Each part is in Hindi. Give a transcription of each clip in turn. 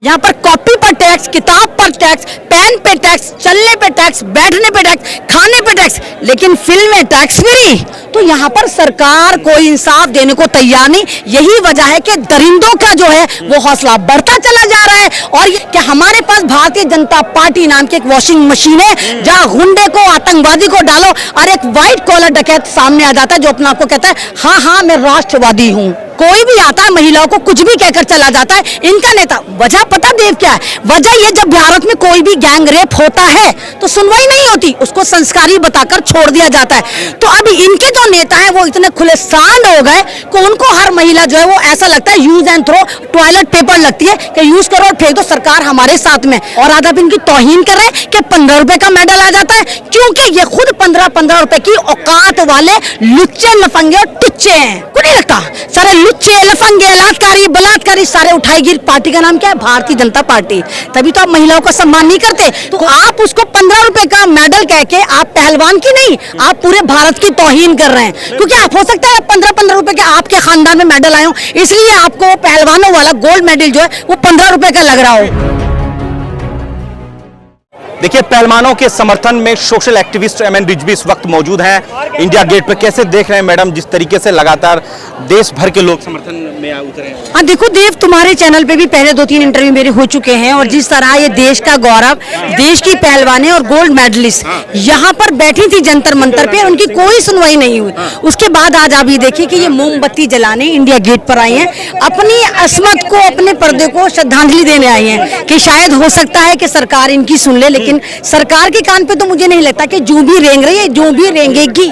यहाँ पर कॉपी पर टैक्स, किताब पर टैक्स, पेन पे टैक्स, चलने पे टैक्स, बैठने पे टैक्स, खाने पे टैक्स, लेकिन फिल्म में टैक्स फ्री। तो यहाँ पर सरकार कोई इंसाफ देने को तैयार नहीं। यही वजह है कि दरिंदों का जो है वो हौसला बढ़ता चला जा रहा है। और कि हमारे पास भारतीय जनता पार्टी नाम की एक वॉशिंग मशीन है जहाँ गुंडे को, आतंकवादी को डालो और एक व्हाइट कॉलर डकैत सामने आ जाता है जो अपने आप को कहता है हाँ हाँ मैं राष्ट्रवादी हूँ। कोई भी आता है महिलाओं को कुछ भी कहकर चला जाता है इनका नेता। वजह पता देव क्या है? वजह ये, जब भारत में कोई भी गैंग रेप होता है तो सुनवाई नहीं होती, उसको संस्कारी बताकर छोड़ दिया जाता है। तो अभी इनके जो नेता हैं वो इतने खुले सांड हो गए कि उनको हर महिला जो है वो ऐसा लगता है use and throw toilet paper लगती है कि यूज करो और फेंक दो, सरकार हमारे साथ में। और आज आप इनकी तौहीन कर रहे हैं कि 15 रुपए का मेडल आ जाता है, क्योंकि ये खुद 15-15 रुपए की औकात वाले लुच्चे, लफंगे और टुच्चे हैं। को नहीं लगता सारे लुच्चे, लफंगे, बलात्कारी सारे उठाएगी। पार्टी का नाम क्या है? भारतीय जनता पार्टी। तभी तो आप महिलाओं का सम्मान नहीं करते। तो आप उसको 15 रुपए का मेडल कह के आप पहलवान की नहीं, आप पूरे भारत की तौहीन कर रहे हैं। क्योंकि आप हो सकता है 15-15 रुपए के आपके खानदान में मेडल आए हो, इसलिए आपको पहलवानों वाला गोल्ड मेडल जो है वो 15 रुपए का लग रहा हो। देखिए, पहलवानों के समर्थन में सोशल एक्टिविस्ट एमएन रिजवी इस वक्त मौजूद हैं इंडिया गेट पर। कैसे देख रहे हैं मैडम, जिस तरीके से लगातार देश भर के लोग समर्थन में उतरे हैं? हाँ देखो देव, तुम्हारे चैनल पे भी पहले 2-3 इंटरव्यू मेरे हो चुके हैं और जिस तरह ये देश का गौरव, देश की पहलवानें और गोल्ड मेडलिस्ट यहाँ पर बैठी थी जंतर मंतर पे, उनकी कोई सुनवाई नहीं हुई। उसके बाद आज आप ये देखिए कि ये मोमबत्ती जलाने इंडिया गेट पर आई हैं, अपनी अस्मत को, अपने पर्दे को श्रद्धांजलि देने आई हैं कि शायद हो सकता है कि सरकार इनकी सुन ले। लेकिन सरकार के कान पे तो मुझे नहीं लगता कि जो भी रेंग रही है, जो भी रेंगेगी।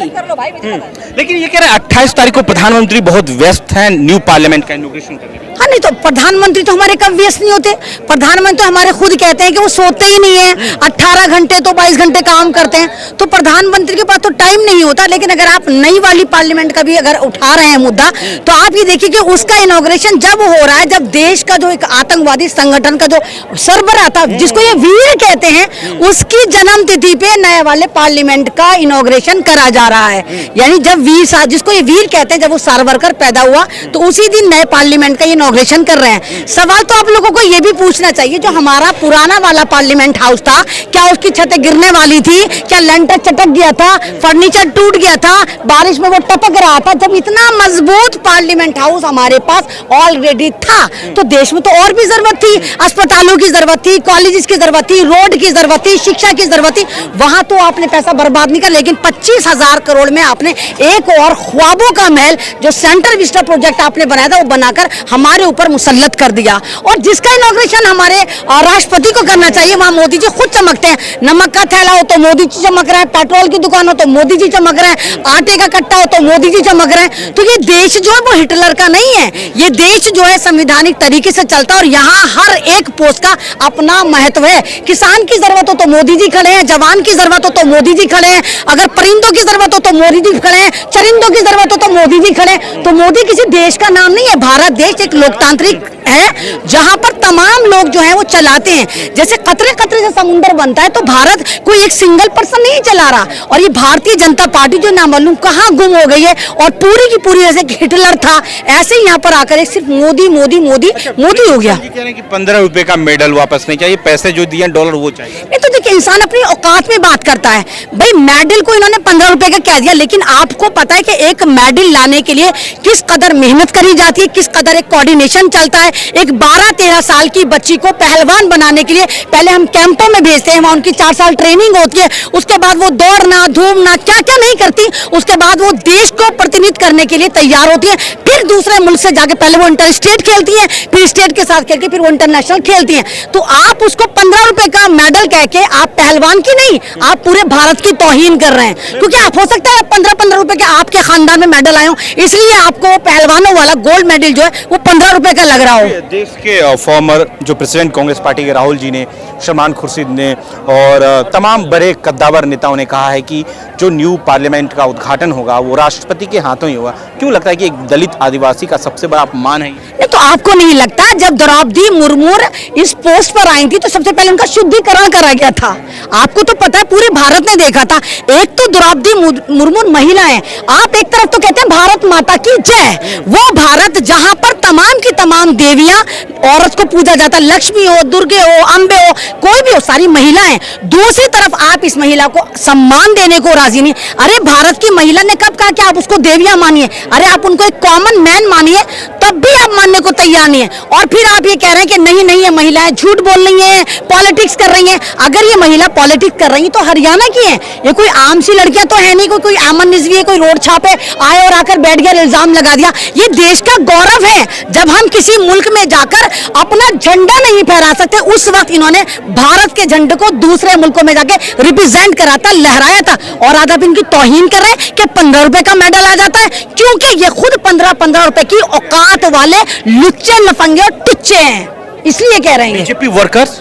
लेकिन ये कह रहे हैं 28 तारीख को प्रधानमंत्री बहुत व्यस्त हैं न्यू पार्लियामेंट का इनॉग्रेशन करने में। हाँ नहीं तो प्रधानमंत्री तो हमारे कभी व्यस्त नहीं होते। प्रधानमंत्री तो हमारे खुद कहते हैं कि वो सोते ही नहीं है, 18 घंटे तो 22 घंटे काम करते हैं। तो प्रधानमंत्री के पास तो टाइम नहीं होता। लेकिन अगर आप नई वाली पार्लियामेंट का भी अगर उठा रहे हैं मुद्दा, तो आप ये देखिए कि उसका इनॉग्रेशन जब हो रहा है, जब देश का जो एक आतंकवादी संगठन का जो सरबराह था, जिसको ये वीर कहते हैं, उसकी जन्म तिथि पे नए वाले पार्लियामेंट का इनॉग्रेशन करा जा रहा है। यानी जब वीर, जिसको ये वीर कहते हैं, जब वो सावरकर पैदा हुआ तो उसी दिन नए पार्लियामेंट का इनॉग्रेशन कर रहे हैं। सवाल तो आप लोगों को ये भी पूछना चाहिए, जो हमारा पुराना वाला पार्लियामेंट हाउस था, क्या उसकी छतें गिरने वाली थी? क्या लेंटर चटक गया था? फर्नीचर टूट गया था? बारिश में वो टपक रहा था? जब इतना मजबूत पार्लियामेंट हाउस हमारे पास ऑलरेडी था तो देश में तो और भी जरूरत थी। अस्पतालों की जरूरत थी, कॉलेजेस की जरूरत थी, रोड की जरूरत थी, शिक्षा की जरूरत थी। वहां तो आपने पैसा बर्बाद नहीं किया, लेकिन 25,000 करोड़ में आपने एक और ख्वाबों का महल जो सेंट्रल विस्टा प्रोजेक्ट आपने बनाया था वो बनाकर हमारे ऊपर मुसल्लत कर दिया। और जिसका इनॉग्रेशन हमारे राष्ट्रपति को करना चाहिए, वहां मोदी जी खुद चमकते हैं। नमक का थैला हो तो मोदी जी चमक रहे हैं, पेट्रोल की दुकान हो तो मोदी जी चमक रहे हैं, आटे का कट्टा हो तो मोदी जी चमक रहे हैं। तो ये देश जो है वो हिटलर का नहीं है, ये देश जो है संवैधानिक तरीके से चलता है और यहाँ हर एक पोस्ट का अपना महत्व है। किसान की जरूरत हो तो मोदी जी खड़े हैं, जवान की जरूरत हो तो मोदी जी खड़े हैं, अगर परिंदों की जरूरत हो तो मोदी जी खड़े हैं, चरिंदों की जरूरत हो तो मोदी जी खड़े हैं। तो मोदी किसी देश का नाम नहीं है। भारत देश एक लोकतांत्रिक है जहां पर तमाम लोग जो हैं वो चलाते हैं। जैसे कतरे कतरे से समुंदर बनता है, तो भारत कोई एक सिंगल पर्सन नहीं चला रहा। और ये भारतीय जनता पार्टी जो ना मालूम कहां गुम हो गई है और पूरी की पूरी जैसे हिटलर था ऐसे ही यहाँ पर आकर एक सिर्फ मोदी मोदी मोदी मोदी हो गया। कह रहे हैं कि 15 रुपए का मेडल वापस नहीं चाहिए, पैसे जो दिए डॉलर वो चाहिए। नहीं तो देखिए, इंसान अपनी औकात में बात करता है। भाई मेडल को इन्होंने 15 रुपए का कह दिया, लेकिन आपको पता है कि एक मेडल लाने के लिए किस कदर मेहनत करी जाती है, किस कदर एक कोऑर्डिनेशन चलता है। एक 12-13 साल की बच्ची को पहलवान बनाने के लिए पहले हम कैंपों में भेजते हैं, वहां उनकी 4 साल ट्रेनिंग होती है। उसके बाद वो दौड़ना, धूमना, क्या क्या नहीं करती। उसके बाद वो देश को प्रतिनिधित्व करने के लिए तैयार होती है। फिर दूसरे मुल्क से जाके पहले वो इंटर स्टेट खेलती है, फिर स्टेट के साथ खेलती है, फिर वो इंटरनेशनल खेलती है। तो आप उसको 15 रुपए का मेडल कह के आप पहलवान की नहीं, आप पूरे भारत की तौहीन कर रहे हैं। क्योंकि आप हो सकता है 15-15 रुपए के आपके खानदान में मेडल आए हो, इसलिए आपको पहलवानों वाला गोल्ड मेडल जो है वो 15 रुपए का लग रहा हो। देश के फॉर्मर जो प्रेसिडेंट कांग्रेस पार्टी के राहुल जी ने, सलमान खुर्शीद ने और तमाम बड़े कद्दावर नेताओं ने कहा है कि जो न्यू पार्लियामेंट का उद्घाटन होगा वो राष्ट्रपति के हाथों ही होगा। क्यों लगता है कि एक दलित आदिवासी का सबसे बड़ा अपमान है? नहीं तो आपको नहीं लगता, जब द्रौपदी मुर्मू इस पोस्ट पर आई थी तो सबसे पहले उनका शुद्धिकरण करा गया था। आपको तो पता है, पूरे भारत ने देखा था। एक तो द्रौपदी मुर्मू महिला है, आप एक तरफ तो कहते हैं भारत माता की जय, वो भारत जहां पर तमाम तमाम की तमाम देवियां, औरत को पूजा जाता है, लक्ष्मी हो, दुर्गे हो, अम्बे हो, कोई भी हो, सारी महिलाएं। दूसरी तरफ आप इस महिला को सम्मान देने को राजी नहीं। अरे भारत की महिला ने कब कहा कि आप उसको देवियां मानिए? अरे आप उनको एक कॉमन मैन मानिए, तब भी आप मानने को तैयार नहीं है। और फिर आप ये कह रहे हैं कि नहीं नहीं, ये महिलाएं झूठ बोल रही हैं, पॉलिटिक्स कर रही हैं। अगर ये महिला पॉलिटिक्स कर रही है तो हरियाणा की है, ये कोई आम सी लड़कियां तो है नहीं, कोई अमन रिजवी है, कोई रोड छापे आए और आकर बैठ गया, इल्जाम लगा दिया। ये देश का गौरव है। जब हम किसी मुल्क में जाकर अपना झंडा नहीं फहरा सकते, उस वक्त इन्होंने भारत के झंडे को दूसरे मुल्कों में जाके रिप्रेजेंट करा था, लहराया था। और आज आप इनकी तौहीन कर रहे हैं कि 15 रुपए का मेडल आ जाता है, क्योंकि ये खुद 15-15 रुपए की औकात वाले लुच्चे, लफंगे और टुच्चे हैं, इसलिए कह रहे हैं। बीजेपी वर्कर्स,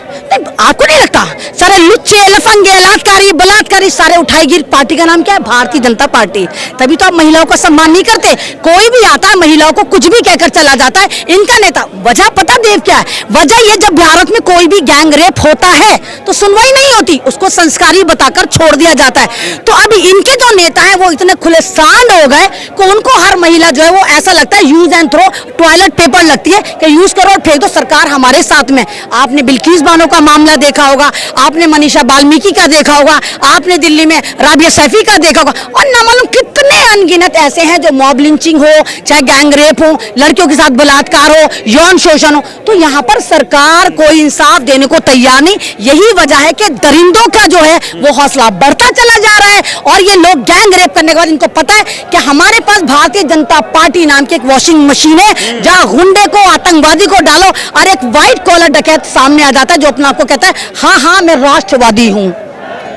आपको नहीं लगता सारे लुच्चे, लफंगे, लातकारी, बलात्कारी सारे उठाएगी? पार्टी का नाम क्या है? भारतीय जनता पार्टी। तभी तो आप महिलाओं का सम्मान नहीं करते। कोई भी आता है महिलाओं को कुछ भी कहकर चला जाता है, इनका नेता। वजह पता देव क्या है? वजह ये, जब भारत में कोई भी गैंग रेप होता है तो सुनवाई नहीं होती, उसको संस्कारी बताकर छोड़ दिया जाता है। तो अब इनके जो नेता है वो इतने खुले सांड हो गए कि उनको हर महिला जो है वो ऐसा लगता है use and throw, toilet paper लगती है कि यूज करो और फेंक दो, सरकार हमारे साथ में। आपने बिल्किस बानो का मामला देखा होगा, आपने मनीषा वाल्मीकि का देखा होगा, आपने दिल्ली में राबिया सैफी का देखा होगा, और न मालूम कितने अनगिनत ऐसे हैं जो मॉब लिंचिंग हो, चाहे गैंग रेप हो, लड़कियों के साथ बलात्कार हो, यौन शोषण हो। तो यहाँ पर सरकार कोई इंसाफ देने को तैयार नहीं। यही वजह है कि दरिंदों का जो है वो हौसला बढ़ता चला जा रहा है। और ये लोग गैंग रेप करने के बाद इनको पता है कि हमारे पास भारतीय जनता पार्टी नाम की एक वॉशिंग मशीन है, जहाँ गुंडे को, आतंकवादी को डालो और एक व्हाइट कॉलर डकैत सामने आ जाता है जो अपना आपको कहता है हाँ हाँ मैं राष्ट्रवादी हूँ।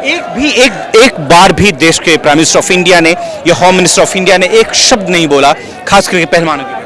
एक बार भी देश के प्राइम मिनिस्टर ऑफ इंडिया ने या होम मिनिस्टर ऑफ इंडिया ने एक शब्द नहीं बोला, खास करके पहलवानों के।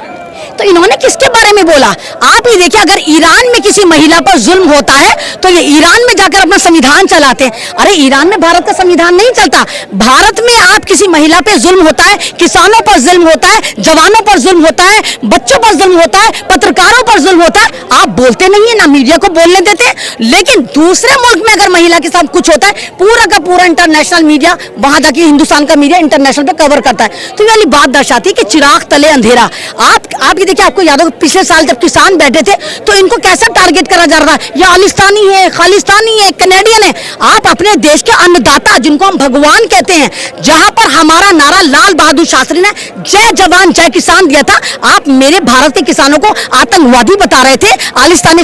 तो इन्होंने किसके बारे में बोला? आप ही देखिए, अगर ईरान में किसी महिला पर जुल्म होता है तो ये ईरान में जाकर अपना संविधान चलाते हैं। अरे ईरान में भारत का संविधान नहीं चलता। भारत में आप किसी महिला पे जुल्म होता है, किसानों पर जुल्म होता है, जवानों पर जुल्म होता है, बच्चों पर जुल्म होता है, पत्रकारों पर जुल्म होता है, आप बोलते नहीं है, ना मीडिया को बोलने देते। लेकिन दूसरे मुल्क में अगर महिला के साथ कुछ होता है, पूरा का पूरा इंटरनेशनल मीडिया, वहां जाके हिंदुस्तान का मीडिया इंटरनेशनल पे कवर करता है। तो ये वाली बात दर्शाती है कि चिराग तले अंधेरा। आप ये देखिए, आपको याद होगा पिछले साल जब किसान बैठे थे तो इनको कैसा टारगेट करा जा रहा था, ये खालिस्तानी है, खालिस्तानी है, कनेडियन है। आप अपने देश के अन्नदाता, जिनको हम भगवान कहते हैं, जहां पर हमारा नारा लाल बहादुर शास्त्री ने जय जवान जय किसान दिया था, आप मेरे भारत के किसानों को आतंकवादी बता रहे थे,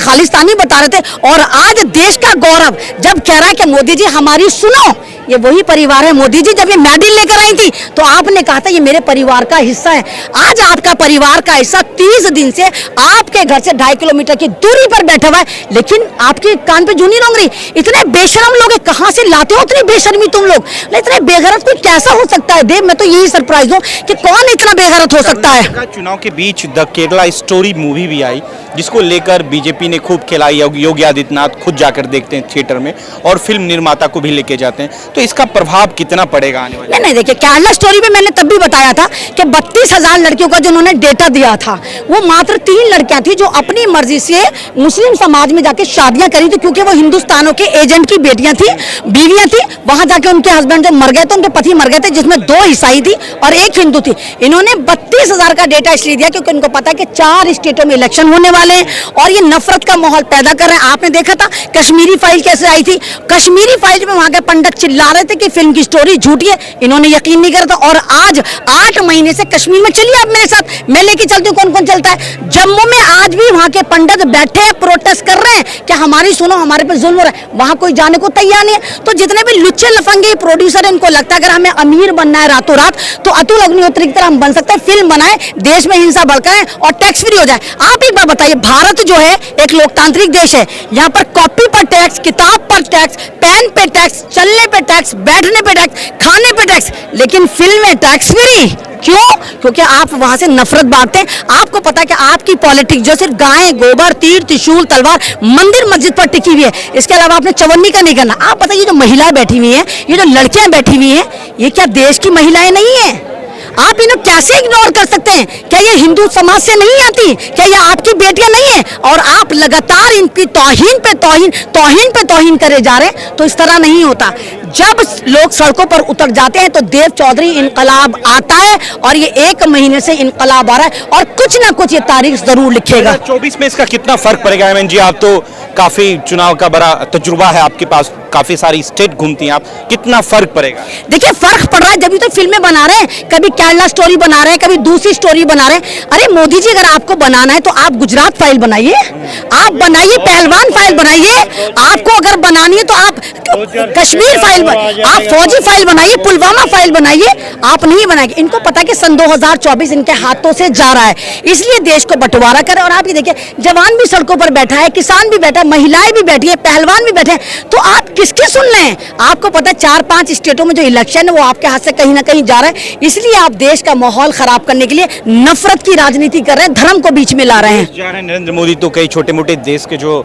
खालिस्तानी बता रहे थे। और आज देश का गौरव जब कह रहा है कि मोदी जी हमारी सुनो, ये वही परिवार है। मोदी जी जब ये मेडल लेकर आई थी तो आपने कहा था ये मेरे परिवार का हिस्सा है। आज आपका परिवार का हिस्सा 30 दिन से आपके घर से 2.5 किलोमीटर की दूरी पर बैठा हुआ है, लेकिन आपके कान पे जू नहीं रंग रही। इतने बेशरम लोग कहां से लाते हो इतनी बेशर्मी तुम लोग? इतने बेगैरत कोई कैसा हो सकता है? देव, मैं तो यही सरप्राइज हूं कि कौन इतना बेगैरत हो सकता है। चुनाव के बीच द केरला स्टोरी मूवी भी आई, जिसको लेकर बीजेपी ने खूब खिलाई। योगी आदित्यनाथ खुद जाकर देखते हैं थिएटर में और फिल्म निर्माता को भी लेके जाते हैं। तो इसका प्रभाव कितना पड़ेगा आने वाले? नहीं, देखिए, केरला स्टोरी में मैंने तब भी बताया था कि 32,000 लड़कियों का जो उन्होंने डेटा दिया था, वो मात्र 3 लड़कियां थी जो अपनी मर्जी से मुस्लिम समाज में जाके शादियां करी थी, क्योंकि वो हिंदुस्तानों के एजेंट की बेटियां थी, बीवियां थी। वहां जाके उनके हस्बैंड जो मर गए थे, उनके पति मर गए थे, जिसमें 2 ईसाई थी और 1 हिंदू थी। इन्होंने 32,000 का डेटा इसलिए दिया क्योंकि उनको पता है कि 4 स्टेटों में इलेक्शन होने वाले हैं और ये नफरत का माहौल पैदा कर रहे हैं। आपने देखा था कश्मीरी फाइल कैसे आई थी? कश्मीरी फाइल में वहां के पंडित चिल्ला रहे थे कि फिल्म की स्टोरी झूठी है, इन्होंने यकीन नहीं करा था। और आज 8 महीने से कश्मीर में, चलिए आप मेरे साथ, मैं लेके चलती हूँ कौन कौन चलता है। जम्मू में आज भी वहां के पंडित बैठे प्रोटेस्ट कर रहे हैं कि हमारी सुनो, हमारे पे जुल्म हो रहा है। वहां कोई जाने को तैयार नहीं है। तो जितने भी लुच्चे लफंगे प्रोड्यूसर, इनको लगता है अगर हमें अमीर बनना है रातों रात तो अतुल अग्निहोत्री की तरह हम बन सकते हैं, फिल्म बनाए, देश में हिंसा भड़काएं और टैक्स फ्री हो जाए। आप एक बार बताइए, भारत जो है एक लोकतांत्रिक देश है, यहाँ पर कॉपी पर टैक्स, किताब पर टैक्स, पेन पे टैक्स, चलने पे टैक्स, बैठने पे टैक्स, खाने पे टैक्स, लेकिन फिल्म में टैक्स फ्री। क्यों? क्योंकि आप वहां से नफरत बांटते हैं। आपको पता है कि आपकी पॉलिटिक्स जो सिर्फ गाय, गोबर, तीर, त्रिशूल, तलवार, मंदिर मस्जिद पर टिकी हुई है, इसके अलावा आपने चवन्नी का नहीं करना। आप बताइए, जो महिलाएं बैठी हुई हैं, ये जो लड़कियां बैठी हुई हैं, ये क्या देश की महिलाएं नहीं है? आप इन्हें कैसे इग्नोर कर सकते हैं? क्या ये हिंदू समाज से नहीं आती? क्या ये आपकी बेटियां नहीं है? और आप लगातार इनकी तौहीन पे तौहीन करे जा रहे हैं, तो इस तरह नहीं होता। जब लोग सड़कों पर उतर जाते हैं तो देव चौधरी इनकलाब आता है, और ये 1 महीने से इनकलाब आ रहा है, और कुछ ना कुछ ये तारीख जरूर लिखेगा। 2024 में इसका कितना फर्क पड़ेगा? एमएन जी, आप तो काफी चुनाव का बड़ा तजुर्बा है आपके पास, काफी सारी स्टेट घूमती हैं आप, कितना फर्क पड़ेगा? देखिए फर्क पड़ रहा है, जब तो फिल्में बना रहे हैं, कभी केरला स्टोरी बना रहे हैं, कभी दूसरी स्टोरी बना रहे हैं। अरे मोदी जी, अगर आपको बनाना है तो आप गुजरात फाइल बनाइए, आप बनाइए पहलवान फाइल बनाइए। आपको अगर बनानी है तो आप कश्मीर फाइल, आप फौजी फाइल बनाइए, पुलवामा फाइल बनाइए। आप नहीं बनाएंगे। इनको पता है कि सन 2024 इनके हाथों से जा रहा है, इसलिए देश को बंटवारा करें। और आप ये देखिए, जवान भी सड़कों पर बैठा है, किसान भी बैठा है, महिलाएं भी बैठी है, पहलवान भी बैठे हैं, तो आप किसकी सुन रहे हैं? आपको पता है 4-5 स्टेटों में जो इलेक्शन है वो आपके हाथ से कहीं ना कहीं जा रहा है, इसलिए आप देश का माहौल खराब करने के लिए नफरत की राजनीति कर रहे हैं, धर्म को बीच में ला रहे हैं। नरेंद्र मोदी तो कई छोटे मोटे देश के जो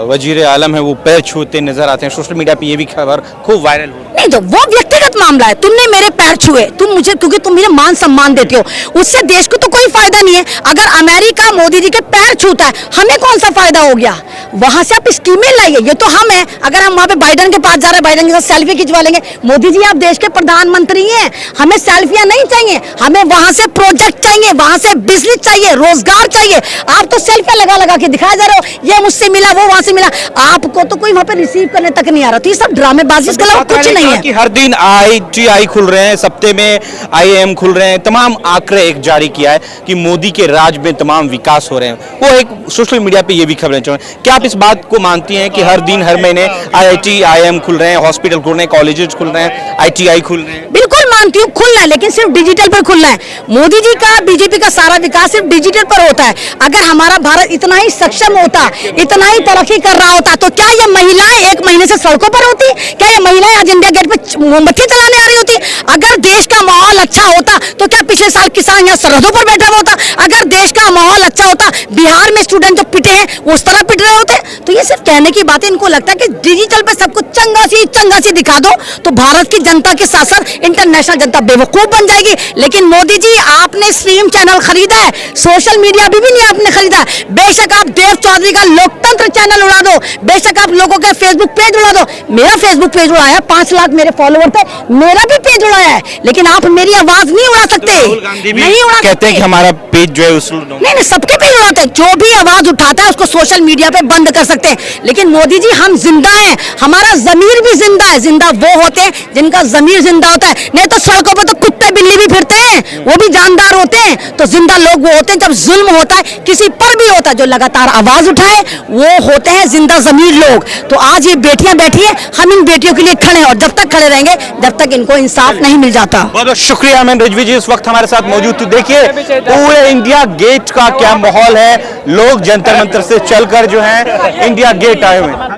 वजीर आलम है वो पैर छूते नजर आते हैं, सोशल मीडिया पे ये भी खबर खूब वायरल हो रही है। नहीं, तो वो व्यक्तिगत मामला है। तुमने मेरे पैर छुए, तुम मुझे, क्योंकि तुम मुझे मान सम्मान देते हो, उससे देश को तो कोई फायदा नहीं है। अगर अमेरिका मोदी जी के पैर छूता है, हमें कौन सा फायदा हो गया? वहां से आप स्कीमें लाइए, ये तो हम हैं। अगर हम वहां पे बाइडन के पास जा रहे हैं, बाइडन के साथ सेल्फी खिंचवा लेंगे। मोदी जी, आप देश के प्रधानमंत्री हैं, हमें सेल्फियां नहीं चाहिए, हमें वहां से प्रोजेक्ट चाहिए, वहां से बिजनेस चाहिए, रोजगार चाहिए। आप तो सेल्फियां लगा लगा के दिखाया जा रहे हो, ये मुझसे मिला, वो वहां से मिला, आपको तो कोई वहां पे रिसीव करने तक नहीं आ रहा। तो ये सब ड्रामेबाजी, इसके अलावा कुछ नहीं है। कि हर दिन IIT खुल रहे हैं, सप्ते में IIM खुल रहे हैं, तमाम आंकड़े एक जारी किया है कि मोदी के राज में तमाम विकास हो रहे हैं। वो एक सोशल मीडिया पे ये भी खबरें चल रही हैं। क्या आप इस बात को मानती हैं कि हर दिन हर महीने IIT IIM खुल रहे हैं, हॉस्पिटल खुल रहे हैं, कॉलेजेस खुल रहे हैं, ITI खुल रहे हैं? बिल्कुल मानती हूँ, खुलना है, लेकिन सिर्फ डिजिटल पर खुलना है। मोदी जी का, बीजेपी का सारा विकास सिर्फ डिजिटल पर होता है। अगर हमारा भारत इतना ही सक्षम होता, इतना ही तरक्की कर रहा होता, तो क्या ये महिलाएं 1 महीने से सड़कों पर होती? क्या ये महिलाएं आज इंडिया गेट पे मोमबत्ती जलाने आ रही होती? अगर देश का माहौल अच्छा होता तो क्या पिछले साल किसान यहाँ सरहदों पर बैठा हुआ होता? अगर देश का माहौल अच्छा होता, बिहार में स्टूडेंट जो पिटे हैं वो उस तरह पिट रहे होते? तो ये सिर्फ कहने की बात है। इनको लगता है कि डिजिटल पे सब कुछ चंगा सी दिखा दो तो भारत की जनता के साथ साथ इंटरनेशनल जनता बेवकूफ बन जाएगी। लेकिन मोदी जी, आपने स्ट्रीम चैनल खरीदा है, सोशल मीडिया भी नहीं आपने खरीदा। बेशक आप देव चौधरी का लोकतंत्र चैनल उड़ा दो, बेशक आप लोगों के फेसबुक पेज उड़ा दो। मेरा फेसबुक पेज उड़ाया, 5 लाख मेरे फॉलोअर थे, मेरा भी पेज उड़ाया है, लेकिन आप मेरी आवाज नहीं उड़ा सकते। नहीं उड़ा कहते हैं कि हमारा पेज जो है उस नहीं, सबके पेज उड़ाते हैं। जो भी आवाज उठाता है उसको सोशल मीडिया पे बंद कर सकते हैं। लेकिन मोदी जी, हम जिंदा हैं, हमारा जमीर भी जिंदा है। जिंदा वो होते हैं जिनका जमीर जिंदा होता है, नहीं तो सड़कों पर तो कुत्ते बिल्ली भी फिरते हैं, वो भी जानदार होते हैं। तो जिंदा लोग वो होते हैं जब जुल्म होता है, किसी पर भी होता है, जो लगातार आवाज उठाए, वो होते हैं जिंदा जमीर लोग। तो आज ये बेटियां बैठी है, हम इन बेटियों के लिए खड़े हैं, और जब तक खड़े रहेंगे जब तक इनको इंसाफ नहीं मिल जाता। बहुत बहुत शुक्रिया अमन रिजवी जी, इस वक्त हमारे साथ मौजूद थी। देखिए पूरे इंडिया गेट का क्या माहौल है, लोग जंतर मंतर से चलकर जो है इंडिया गेट आए हुए हैं।